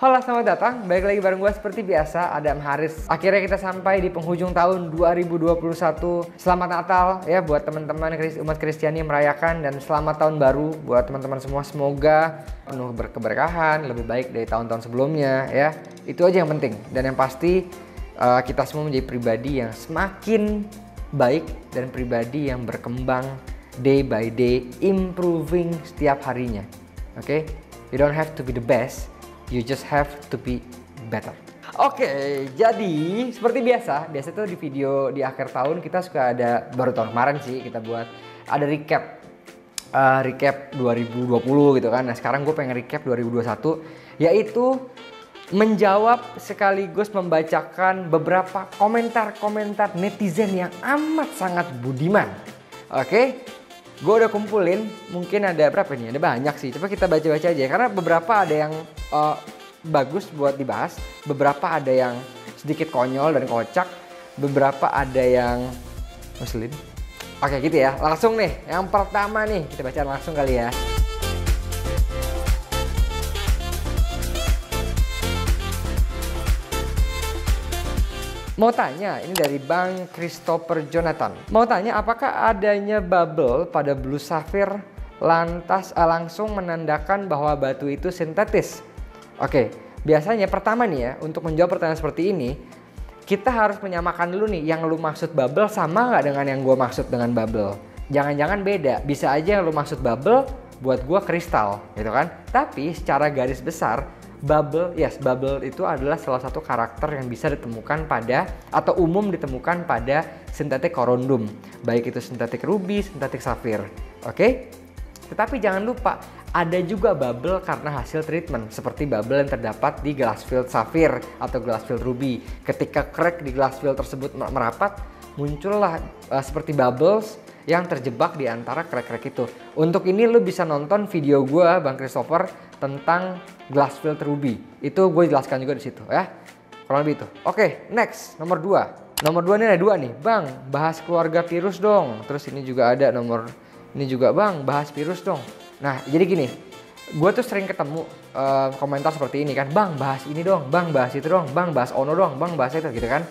Halo, selamat datang. Balik lagi bareng gue seperti biasa, Adam Haris. Akhirnya kita sampai di penghujung tahun 2021. Selamat Natal ya buat teman-teman umat Kristiani yang merayakan, dan selamat tahun baru buat teman-teman semua. Semoga penuh berkeberkahan, lebih baik dari tahun-tahun sebelumnya ya. Itu aja yang penting. Dan yang pasti kita semua menjadi pribadi yang semakin baik dan pribadi yang berkembang day by day, improving setiap harinya. Oke? You don't have to be the best. You just have to be better. Oke, jadi seperti biasa tuh di video di akhir tahun kita suka ada, baru tahun kemarin sih kita buat, ada recap 2020 gitu kan. Nah sekarang gue pengen recap 2021, yaitu menjawab sekaligus membacakan beberapa komentar-komentar netizen yang amat sangat budiman. Oke, gue udah kumpulin, mungkin ada berapa nih? Ada banyak sih, coba kita baca-baca aja. Karena beberapa ada yang bagus buat dibahas, beberapa ada yang sedikit konyol dan kocak, beberapa ada yang ngeselin. Oke gitu ya, langsung nih, yang pertama nih, kita baca langsung kali ya. Mau tanya, ini dari Bang Christopher Jonathan. Mau tanya, apakah adanya bubble pada Blue Sapphire lantas langsung menandakan bahwa batu itu sintetis? Oke, biasanya pertama nih ya, untuk menjawab pertanyaan seperti ini, kita harus menyamakan dulu nih, yang lu maksud bubble sama nggak dengan yang gue maksud dengan bubble. Jangan-jangan beda, bisa aja yang lu maksud bubble, buat gue kristal gitu kan. Tapi secara garis besar, bubble itu adalah salah satu karakter yang bisa ditemukan pada, atau umum ditemukan pada sintetik korundum. Baik itu sintetik ruby, sintetik safir. Oke? Tetapi jangan lupa, ada juga bubble karena hasil treatment, seperti bubble yang terdapat di glass field safir atau glass field ruby. Ketika crack di glass field tersebut merapat, muncullah seperti bubbles yang terjebak di antara crack-crack itu. Untuk ini lu bisa nonton video gue, Bang Christopher, tentang glass field ruby. Itu gue jelaskan juga di situ ya. Kurang lebih itu. Oke, next, nomor 2. Nomor 2 ini ada 2 nih. Bang, bahas keluarga virus dong. Terus ini juga ada nomor ini juga, Bang, bahas virus dong. Nah, jadi gini, gue tuh sering ketemu komentar seperti ini kan, Bang, bahas ini dong, Bang, bahas itu dong, Bang, bahas Ono dong, Bang, bahas itu gitu kan.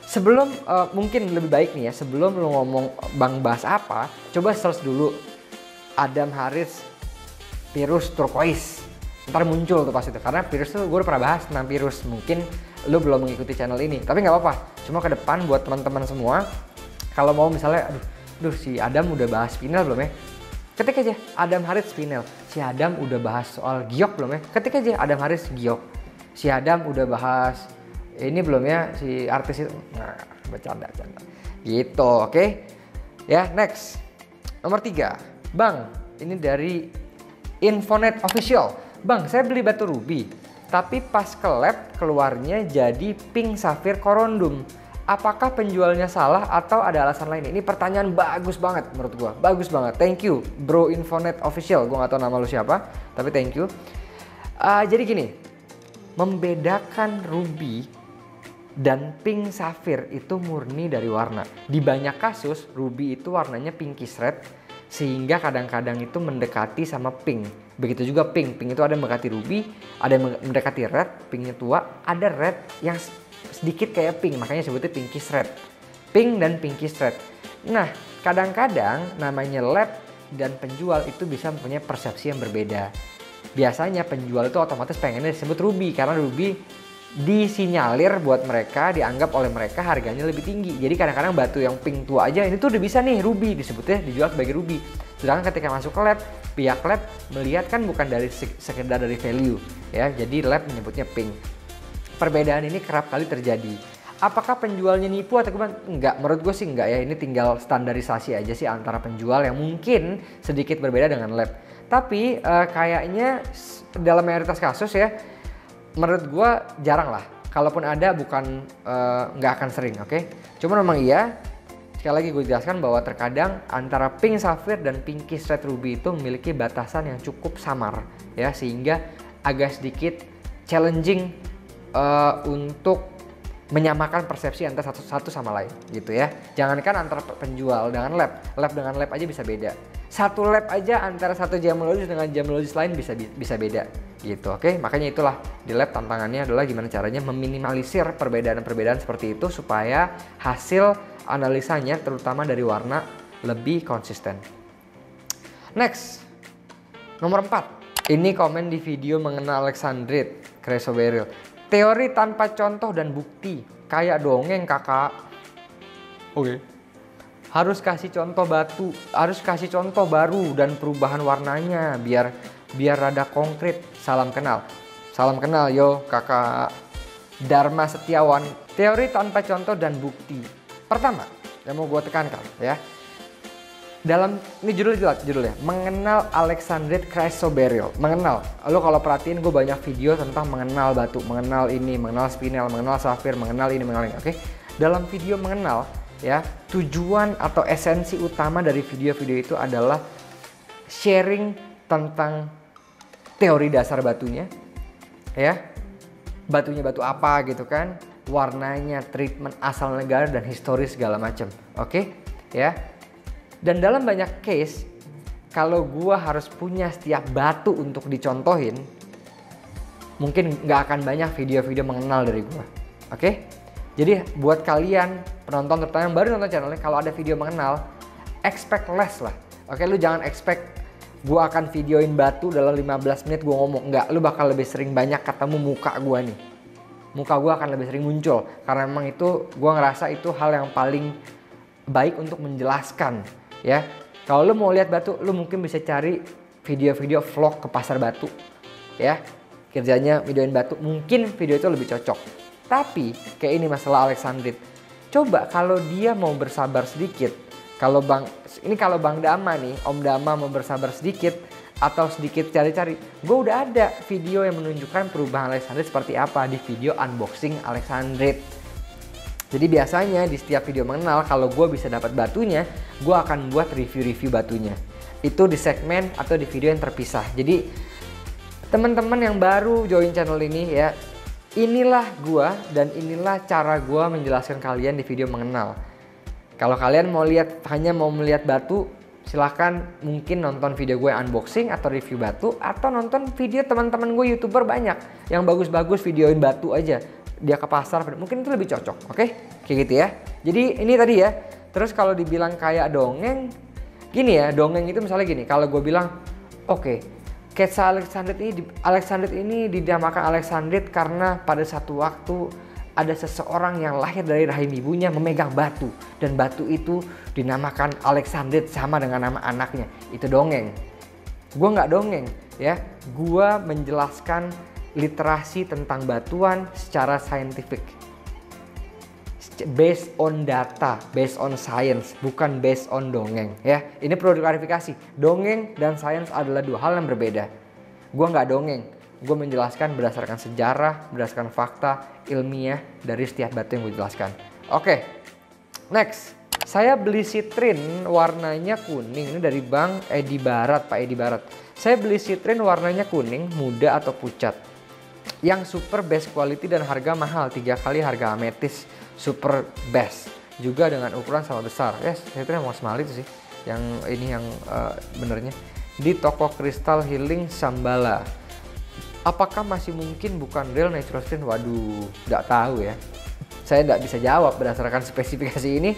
Sebelum, mungkin lebih baik nih ya, sebelum lu ngomong Bang bahas apa, coba search dulu Adam Haris virus turquoise. Ntar muncul tuh pas itu, karena virus tuh gue udah pernah bahas tentang virus. Mungkin lu belum mengikuti channel ini, tapi nggak apa-apa. Cuma ke depan buat teman-teman semua, kalau mau misalnya, aduh si Adam udah bahas spinel belum ya? Ketik aja Adam Haris spinel. Si Adam udah bahas soal giok belum ya? Ketik aja Adam Haris giok. Si Adam udah bahas ini belum ya, si artis itu. Nah, bercanda. Gitu, oke? Ya, next. Nomor 3. Bang, ini dari Infonet Official. Bang, saya beli batu ruby, tapi pas ke lab keluarnya jadi pink safir korundum. Apakah penjualnya salah atau ada alasan lain? Ini pertanyaan bagus banget menurut gua. Bagus banget. Thank you Bro Infonet Official. Gua gak tahu nama lu siapa, tapi thank you. Jadi gini, membedakan ruby dan pink safir itu murni dari warna. Di banyak kasus ruby itu warnanya pinkish red, sehingga kadang-kadang itu mendekati sama pink. Begitu juga pink. Pink itu ada yang mendekati ruby, ada yang mendekati red, pinknya tua, ada red yang sedikit kayak pink, makanya sebutnya pinkish red. Pink dan pinkish red. Nah, kadang-kadang namanya lab dan penjual itu bisa mempunyai persepsi yang berbeda. Biasanya penjual itu otomatis pengennya disebut ruby, karena ruby disinyalir buat mereka, dianggap oleh mereka harganya lebih tinggi. Jadi kadang-kadang batu yang pink tua aja ini tuh udah bisa nih ruby, disebutnya dijual sebagai ruby. Sedangkan ketika masuk ke lab, pihak lab melihat kan bukan dari sekedar dari value ya. Jadi lab menyebutnya pink. Perbedaan ini kerap kali terjadi. Apakah penjualnya nipu atau gimana? Enggak, menurut gue sih enggak ya. Ini tinggal standarisasi aja sih antara penjual yang mungkin sedikit berbeda dengan lab. Tapi kayaknya dalam mayoritas kasus ya, menurut gue jarang lah. Kalaupun ada bukan nggak akan sering, oke? Cuma memang iya, sekali lagi gue jelaskan bahwa terkadang antara pink safir dan pinkish red ruby itu memiliki batasan yang cukup samar ya, sehingga agak sedikit challenging untuk menyamakan persepsi antara satu sama lain gitu ya. Jangankan antara penjual dengan lab dengan lab aja bisa beda. Satu lab aja antara satu gemologis dengan gemologis lain bisa beda. gitu. Oke, makanya itulah di lab tantangannya adalah gimana caranya meminimalisir perbedaan-perbedaan seperti itu supaya hasil analisanya terutama dari warna lebih konsisten. Next, nomor 4. Ini komen di video mengenal Alexandrite Chrysoberyl. Teori tanpa contoh dan bukti, kayak dongeng kakak. Oke. Harus kasih contoh batu, harus kasih contoh baru dan perubahan warnanya biar rada konkret. Salam kenal. Salam kenal yo kakak. Dharma Setiawan. Teori tanpa contoh dan bukti. Pertama, yang mau gue tekankan ya. Dalam ini judulnya mengenal Alexandrite Chrysoberyl. Mengenal. Lo kalau perhatiin gue banyak video tentang mengenal batu, mengenal ini, mengenal spinel, mengenal safir, mengenal ini, mengenal ini. Oke. Dalam video mengenal ya, tujuan atau esensi utama dari video-video itu adalah sharing tentang teori dasar batunya. Ya. Batunya batu apa gitu kan? Warnanya, treatment asal negara dan historis segala macam. Oke? Ya. Dan dalam banyak case, kalau gua harus punya setiap batu untuk dicontohin, mungkin nggak akan banyak video-video mengenal dari gua. Oke? Jadi buat kalian penonton terutama yang baru nonton channelnya, kalau ada video mengenal, expect less lah. Oke, lu jangan expect gua akan videoin batu dalam 15 menit gua ngomong. Nggak, lu bakal lebih sering banyak ketemu muka gua nih. Muka gua akan lebih sering muncul karena memang itu gua ngerasa itu hal yang paling baik untuk menjelaskan. Ya, kalau lu mau lihat batu, lu mungkin bisa cari video-video vlog ke pasar batu. Ya, kerjanya videoin batu, mungkin video itu lebih cocok. Tapi kayak ini masalah Alexandrite. Coba kalau dia mau bersabar sedikit, kalau Bang Dama nih, Om Dama mau bersabar sedikit atau sedikit cari-cari, gue udah ada video yang menunjukkan perubahan Alexandrite seperti apa di video unboxing Alexandrite. Jadi biasanya di setiap video mengenal, kalau gue bisa dapat batunya, gue akan buat review-review batunya. Itu di segmen atau di video yang terpisah. Jadi teman-teman yang baru join channel ini ya, inilah gue dan inilah cara gue menjelaskan kalian di video mengenal. Kalau kalian hanya mau melihat batu, silahkan mungkin nonton video gue unboxing atau review batu, atau nonton video teman-teman gue YouTuber banyak yang bagus-bagus videoin batu aja. Dia ke pasar, mungkin itu lebih cocok, oke? Kayak gitu ya. Jadi ini tadi ya. Terus kalau dibilang kayak dongeng, gini ya, dongeng itu misalnya gini. Kalau gue bilang, oke, kisah Alexandrite ini dinamakan Alexandrite karena pada satu waktu ada seseorang yang lahir dari rahim ibunya memegang batu, dan batu itu dinamakan Alexandrite sama dengan nama anaknya. Itu dongeng. Gue nggak dongeng ya. Gue menjelaskan literasi tentang batuan secara scientific, based on data, based on science, bukan based on dongeng ya. Ini perlu diklarifikasi, dongeng dan science adalah dua hal yang berbeda. Gue nggak dongeng, gue menjelaskan berdasarkan sejarah, berdasarkan fakta ilmiah dari setiap batu yang gue jelaskan. Oke, next. Saya beli sitrin warnanya kuning, ini dari Bang Edi Barat, Pak Edi Barat. Saya beli sitrin warnanya kuning, muda atau pucat, yang super best quality dan harga mahal, 3 kali harga ametis super best, juga dengan ukuran sama besar. Yes, itu yang mau semali itu sih, yang ini yang benernya di toko Crystal Healing Sambala. Apakah masih mungkin bukan real natural stain? Waduh, nggak tahu ya. Saya nggak bisa jawab berdasarkan spesifikasi ini.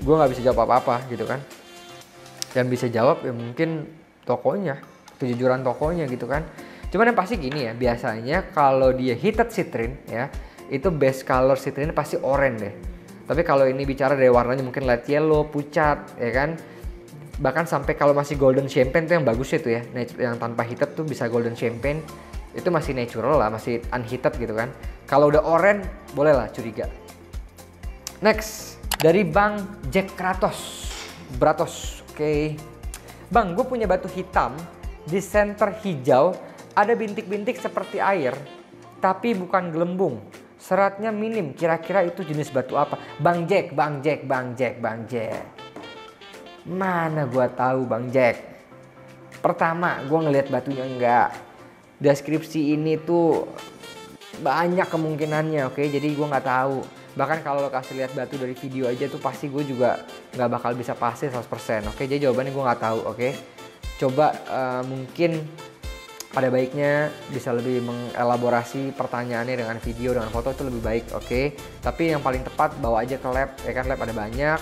Gue nggak bisa jawab apa-apa gitu kan. Yang bisa jawab ya mungkin tokonya, kejujuran tokonya gitu kan. Cuman yang pasti gini ya, biasanya kalau dia heated citrin ya, itu base color citrinnya pasti oranye deh. Tapi kalau ini bicara dari warnanya mungkin light yellow, pucat ya kan. Bahkan sampai kalau masih golden champagne tuh yang bagus itu ya. Yang tanpa heated tuh bisa golden champagne. Itu masih natural lah, masih unheated gitu kan. Kalau udah oranye boleh lah curiga. Next, dari Bang Jack Bratos. Oke. Bang, gue punya batu hitam di center hijau. Ada bintik-bintik seperti air, tapi bukan gelembung. Seratnya minim. Kira-kira itu jenis batu apa? Bang Jack. Mana gua tahu Bang Jack. Pertama, gua ngelihat batunya enggak. Deskripsi ini tuh banyak kemungkinannya, oke? Jadi gua nggak tahu. Bahkan kalau lo kasih lihat batu dari video aja tuh pasti gue juga nggak bakal bisa pasti 100%, oke? Jadi jawabannya gue nggak tahu, oke? Coba mungkin Ada baiknya bisa lebih mengelaborasi pertanyaannya dengan video, dengan foto itu lebih baik, oke. Tapi yang paling tepat bawa aja ke lab, ya kan, lab ada banyak,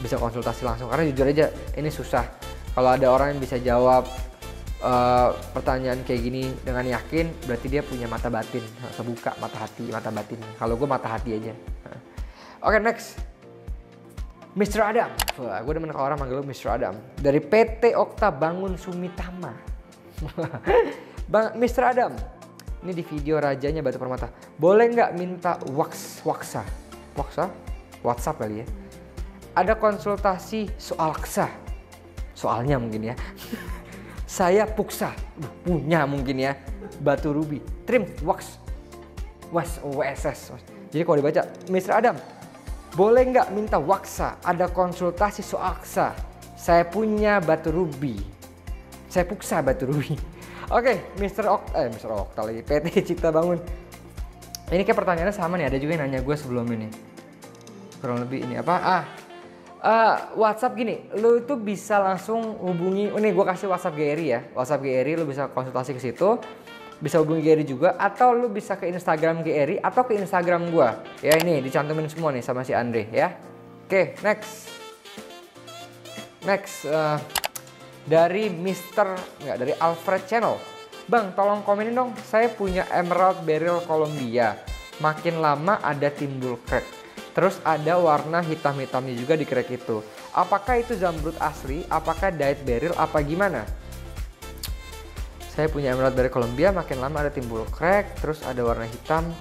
bisa konsultasi langsung. Karena jujur aja ini susah. Kalau ada orang yang bisa jawab pertanyaan kayak gini dengan yakin, berarti dia punya mata batin, terbuka mata hati, mata batin. Kalau gue mata hati aja. Oke, next. Mr. Adam. Wah, gue demen kalau orang manggil lu Mr. Adam. Dari PT Okta Bangun Sumitama. Bang Mr. Adam, ini di video rajanya Batu Permata. Boleh nggak minta waksa? WhatsApp kali ya. Ada konsultasi soal KSA. Soalnya mungkin ya. Saya puksa, punya mungkin ya. Batu Ruby, trim WSS. Jadi kalau dibaca, Mr. Adam, boleh nggak minta waksa? Ada konsultasi soal KSA. Saya punya Batu Ruby. Saya puksa Batu Ruby. Oke, Mr. Okta lagi, PT Cipta Bangun. Ini kayak pertanyaannya sama nih, ada juga yang nanya gue sebelum ini. Kurang lebih ini apa? WhatsApp gini, lu itu bisa langsung hubungi, ini gue kasih WhatsApp Gary ya. WhatsApp Gary lu bisa konsultasi ke situ. Bisa hubungi Gary juga, atau lu bisa ke Instagram Gary atau ke Instagram gue. Ya ini dicantumin semua nih sama si Andre ya. Oke, next. Dari dari Alfred Channel. Bang, tolong komenin dong. Saya punya Emerald Beryl Columbia. Makin lama ada timbul crack. Terus ada warna hitam-hitamnya juga di crack itu. Apakah itu zamrud asli? Apakah dyed beryl? Apa gimana? Saya punya Emerald Beryl Columbia. Makin lama ada timbul crack. Terus ada warna hitam.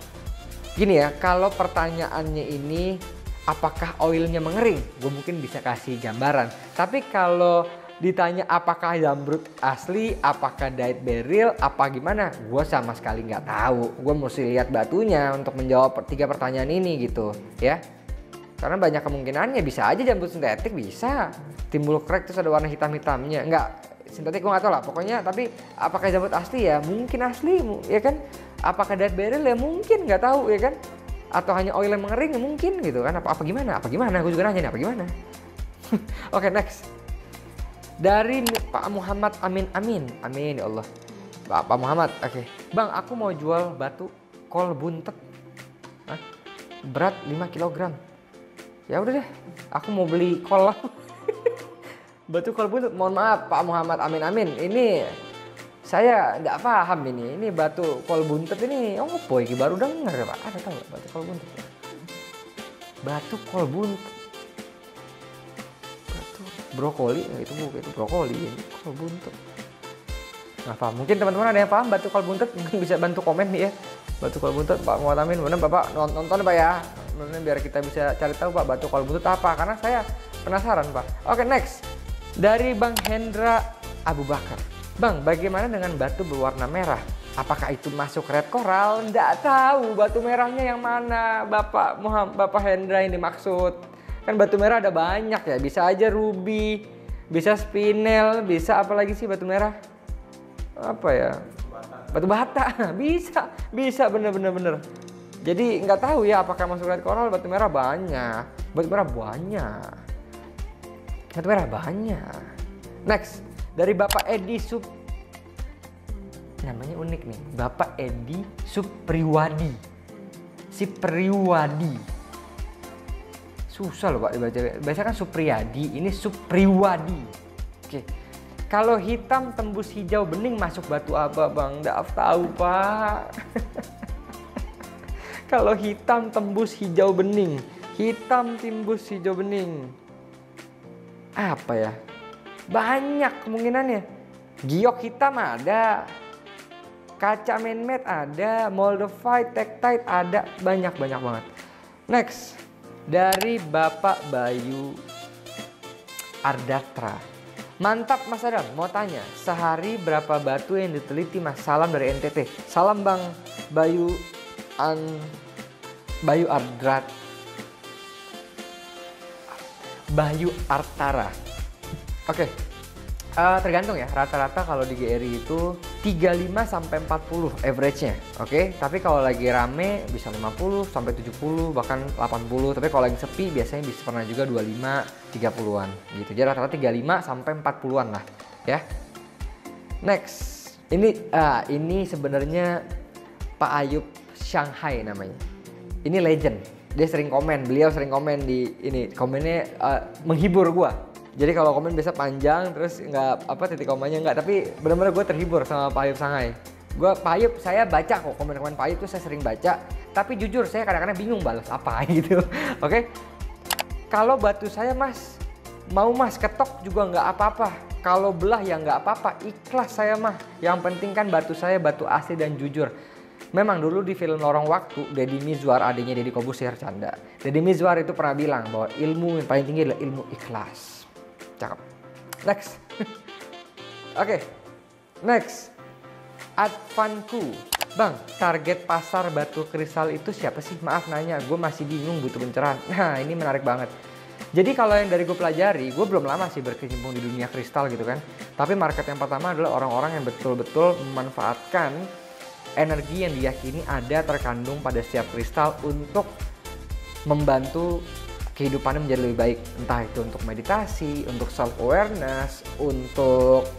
Gini ya, kalau pertanyaannya ini apakah oilnya mengering? Gue mungkin bisa kasih gambaran. Tapi kalau ditanya apakah zamrud asli, apakah dyed beryl, apa gimana? Gue sama sekali nggak tahu. Gue mesti lihat batunya untuk menjawab 3 pertanyaan ini gitu ya. Karena banyak kemungkinannya, bisa aja zamrud sintetik, bisa timbul crack terus ada warna hitam-hitamnya. Nggak, sintetik gue nggak tahu lah. Pokoknya tapi apakah zamrud asli ya? Mungkin asli ya kan. Apakah dyed beryl ya? Mungkin, nggak tahu ya kan. Atau hanya oil yang mengering ya mungkin gitu kan. Apa gimana? Gue juga nanya nih apa gimana. Oke, next. Dari Pak Muhammad Amin ya Allah. Pak Muhammad, oke. Bang, aku mau jual batu kol buntet. Berat 5 kg. Ya udah deh, aku mau beli kol. Batu kol buntet. Mohon maaf Pak Muhammad Amin. Ini saya nggak paham ini. Ini batu kol buntet ini apa iki, baru denger ya Pak. Ada tahu gak batu kol buntet? Batu kol buntet. Brokoli, itu brokoli, ini kol buntet. Nggak paham. Mungkin teman-teman ada yang paham batu kol buntet, mungkin bisa bantu komen nih ya. Batu kol buntet, Pak Muhammad Amin, bener Bapak nonton Pak ya. Bener, biar kita bisa cari tahu Pak batu kol buntet apa, karena saya penasaran Pak. Oke, next. Dari Bang Hendra Abu Bakar. Bang, bagaimana dengan batu berwarna merah? Apakah itu masuk red coral? Nggak tahu batu merahnya yang mana Bapak Hendra ini maksud. Kan batu merah ada banyak ya, bisa aja ruby, bisa spinel, bisa apa lagi sih batu merah? Apa ya? Batu bata, bisa bener. Jadi nggak tahu ya apakah masuk red coral. Batu merah banyak. Next, dari Bapak Edi namanya unik nih, Bapak Edi Supriwadi. Susah loh Pak dibaca. Biasanya kan Supriyadi, ini Supriwadi. Oke. Kalau hitam tembus hijau bening masuk batu apa Bang? Nggak tahu Pak. Kalau hitam tembus hijau bening. Apa ya? Banyak kemungkinannya. Giok hitam ada. Kaca man-made ada. Moldavite, tektite ada. Banyak banget. Next. Dari Bapak Bayu Ardatra. Mantap Mas Adam, mau tanya, sehari berapa batu yang diteliti Mas? Salam dari NTT. Salam Bang Bayu Artara. Oke. Tergantung ya, rata-rata kalau di GRI itu 35 sampai 40 average-nya. Oke, tapi kalau lagi rame bisa 50 sampai 70 bahkan 80. Tapi kalau lagi sepi biasanya bisa pernah juga 25 30-an gitu. Jadi rata-rata 35 sampai 40-an lah, ya. Next. Ini sebenarnya Pak Ayub Shanghai namanya. Ini legend. Dia sering komen, beliau sering komen di ini. Komennya menghibur gua. Jadi kalau komen biasa panjang terus nggak titik komanya nggak, tapi benar-benar gue terhibur sama Pak Ayub Shanghai. Pak Ayub, saya baca kok komen-komen Pak Ayub tuh, saya sering baca. Tapi jujur saya kadang-kadang bingung balas apa gitu. Oke. Kalau batu saya mas, mau mas ketok juga nggak apa-apa. Kalau belah ya nggak apa-apa, ikhlas saya mah. Yang penting kan batu saya batu asli dan jujur. Memang dulu di film Lorong Waktu, Deddy Mizwar adiknya Deddy Corbuzier canda. Deddy Mizwar itu pernah bilang bahwa ilmu yang paling tinggi adalah ilmu ikhlas. Cakep. Next. Oke. Next. Advanku. Bang, target pasar batu kristal itu siapa sih? Maaf nanya, gue masih bingung, butuh pencerahan. Nah, ini menarik banget. Jadi kalau yang dari gue pelajari, gue belum lama sih berkecimpung di dunia kristal gitu kan. Tapi market yang pertama adalah orang-orang yang betul-betul memanfaatkan energi yang diyakini ada terkandung pada setiap kristal untuk membantu kehidupannya menjadi lebih baik. Entah itu untuk meditasi, untuk self-awareness, untuk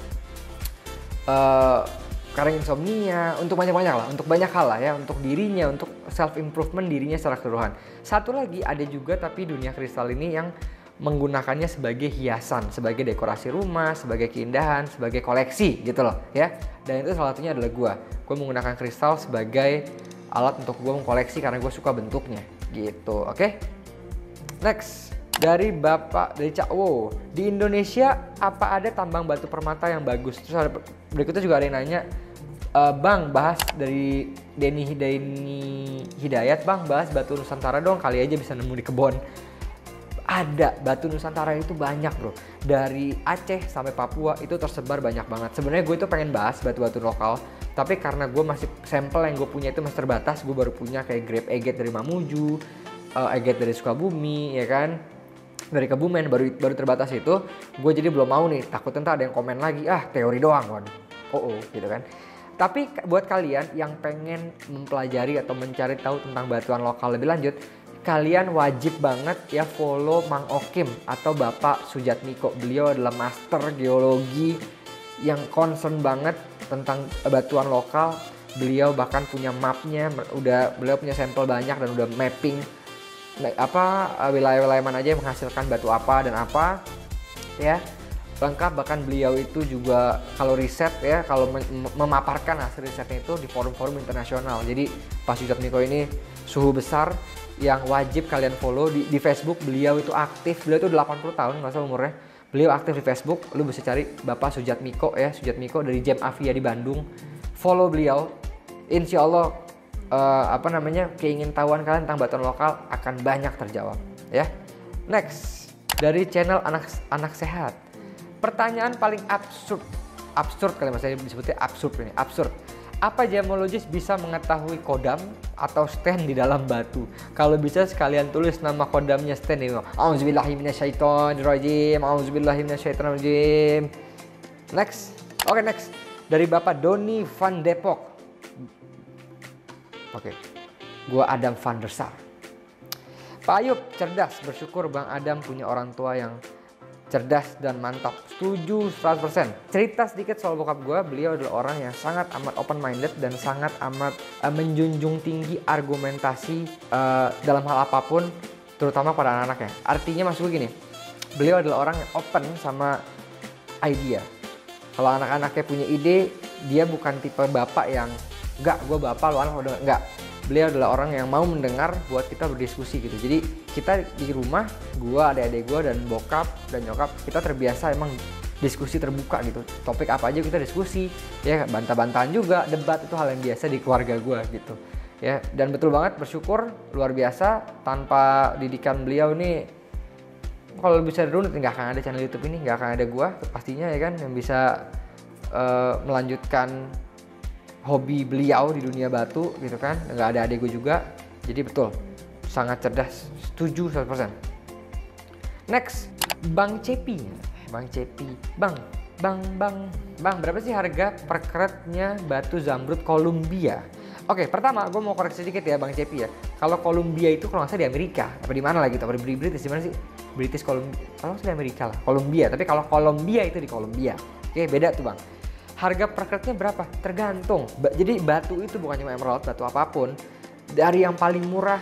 karena insomnia, untuk banyak-banyak lah, untuk banyak hal lah ya, untuk dirinya, untuk self-improvement dirinya secara keseluruhan. Satu lagi ada juga tapi dunia kristal ini yang menggunakannya sebagai hiasan, sebagai dekorasi rumah, sebagai keindahan, sebagai koleksi gitu loh ya. Dan itu salah satunya adalah gue menggunakan kristal sebagai alat untuk gue mengkoleksi karena gue suka bentuknya gitu, oke? Next, dari Cak Wo, di Indonesia apa ada tambang batu permata yang bagus? Terus ada, berikutnya juga ada yang nanya, Bang bahas dari Denny Hidayat, Bang bahas batu Nusantara dong, kali aja bisa nemu di kebon. Ada, batu Nusantara itu banyak bro. Dari Aceh sampai Papua itu tersebar banyak banget. Sebenarnya gue itu pengen bahas batu-batu lokal, tapi karena gue masih sampel yang gue punya itu masih terbatas, gue baru punya kayak grab agate dari Mamuju, agate dari Sukabumi ya kan, dari Kebumen, baru terbatas itu. Gue jadi belum mau nih, takutnya ntar ada yang komen lagi, teori doang kan, gitu kan. Tapi buat kalian yang pengen mempelajari atau mencari tahu tentang batuan lokal lebih lanjut, kalian wajib banget ya follow Mang Okim atau Bapak Sujatmiko. Beliau adalah master geologi yang concern banget tentang batuan lokal. Beliau bahkan punya mapnya, beliau punya sampel banyak dan udah mapping wilayah-wilayah mana aja yang menghasilkan batu apa dan apa ya, lengkap. Bahkan beliau itu juga kalau riset ya, kalau memaparkan hasil risetnya itu di forum-forum internasional. Jadi Pak Sujatmiko ini suhu besar yang wajib kalian follow di Facebook. Beliau itu aktif, beliau itu 80 tahun nggak salah umurnya. Beliau aktif di Facebook, lu bisa cari Bapak Sujatmiko ya, Sujatmiko dari Gem Avia di Bandung. Follow beliau, insya Allah keingintahuan kalian tentang batuan lokal akan banyak terjawab ya. Next, dari channel anak sehat. Pertanyaan paling absurd kali mas, saya disebutnya absurd. Apa gemologis bisa mengetahui kodam atau stand di dalam batu? Kalau bisa sekalian tulis nama kodamnya stand ini. Auzubillahiminasyaitonirrajim. Next. Oke, next. Dari Bapak Doni Van Depok. Oke. Gua Adam Van der Sar. Pak Ayub, cerdas, bersyukur Bang Adam punya orang tua yang cerdas dan mantap. Setuju 100%. Cerita sedikit soal bokap gue, beliau adalah orang yang sangat amat open minded dan sangat amat menjunjung tinggi argumentasi dalam hal apapun, terutama pada anak-anaknya. Artinya maksud gue gini, beliau adalah orang yang open sama idea. Kalau anak-anaknya punya ide, dia bukan tipe bapak yang enggak, gue bapak, lo anak udah enggak. Beliau adalah orang yang mau mendengar buat kita berdiskusi gitu. Jadi kita di rumah, gue, adik-adik gue dan bokap dan nyokap, kita terbiasa emang diskusi terbuka gitu. Topik apa aja kita diskusi, ya bantah-bantahan juga, debat itu hal yang biasa di keluarga gue gitu. Ya, dan betul banget, bersyukur luar biasa, tanpa didikan beliau ini kalau bisa dirunut nggak akan ada channel YouTube ini, nggak akan ada gue pastinya ya kan yang bisa melanjutkan hobi beliau di dunia batu gitu kan. Nggak ada adik gue juga, jadi betul sangat cerdas, setuju 100%. Next, Bang Cepi. Bang, berapa sih harga per karatnya batu zamrud Columbia? Oke, pertama gue mau koreksi sedikit ya Bang Cepi ya. Kalau Columbia itu kalau nggak salah di Amerika, apa di mana lah gitu, apa di British, di mana sih? British Columbia, kalau nggak salah di Amerika lah, Columbia. Tapi kalau Columbia itu di Columbia. Oke, beda tuh Bang. Harga per karetnya berapa? Tergantung. Jadi batu itu bukan cuma emerald, batu apapun. Dari yang paling murah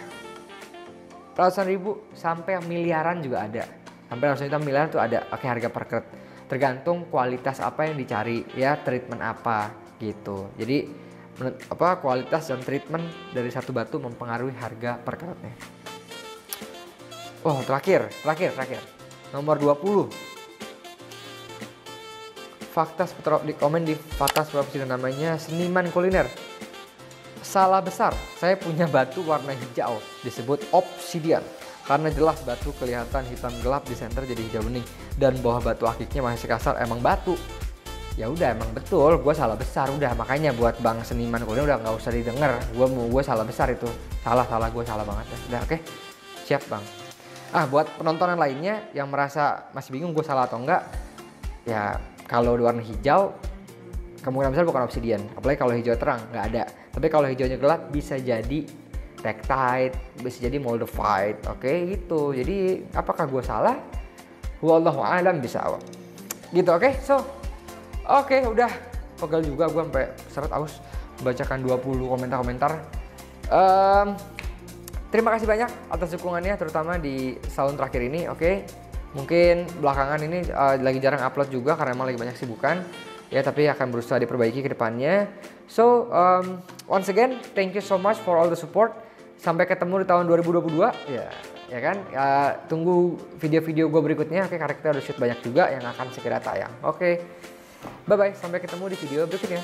ratusan ribu sampai yang miliaran juga ada. Sampai ratusan juta miliaran tuh ada. Oke, harga per karet. Tergantung kualitas apa yang dicari ya, treatment apa gitu. Jadi kualitas dan treatment dari satu batu mempengaruhi harga per karetnya. Oh, terakhir. Nomor 20. Fakta di komen di Fakta Profesional, namanya seniman kuliner. Salah besar, saya punya batu warna hijau disebut obsidian karena jelas batu kelihatan hitam gelap di center jadi hijau bening dan bawah batu akiknya masih kasar. Emang batu? Ya udah, emang betul, gue salah besar udah. Makanya buat bang seniman kuliner udah nggak usah didengar. Gue salah besar itu, salah gue salah banget ya. Udah oke, siap bang. Buat penonton yang lainnya yang merasa masih bingung gue salah atau enggak, ya kalau warna hijau kemungkinan besar bukan obsidian, apalagi kalau hijau terang nggak ada. Tapi kalau hijaunya gelap bisa jadi tektite, bisa jadi moldavite, oke gitu. Jadi apakah gue salah? Wallahu a'lam bishawab. Gitu, oke. Udah pegel juga gue sampai seret aus membacakan 20 komentar-komentar. Terima kasih banyak atas dukungannya, terutama di tahun terakhir ini, oke. Mungkin belakangan ini lagi jarang upload juga karena emang lagi banyak sibukan. Ya, tapi akan berusaha diperbaiki ke depannya. Once again, thank you so much for all the support. Sampai ketemu di tahun 2022. Ya kan? Tunggu video-video gue berikutnya. Oke, karena kita udah shoot banyak juga yang akan segera tayang. Oke. Bye-bye. Sampai ketemu di video berikutnya.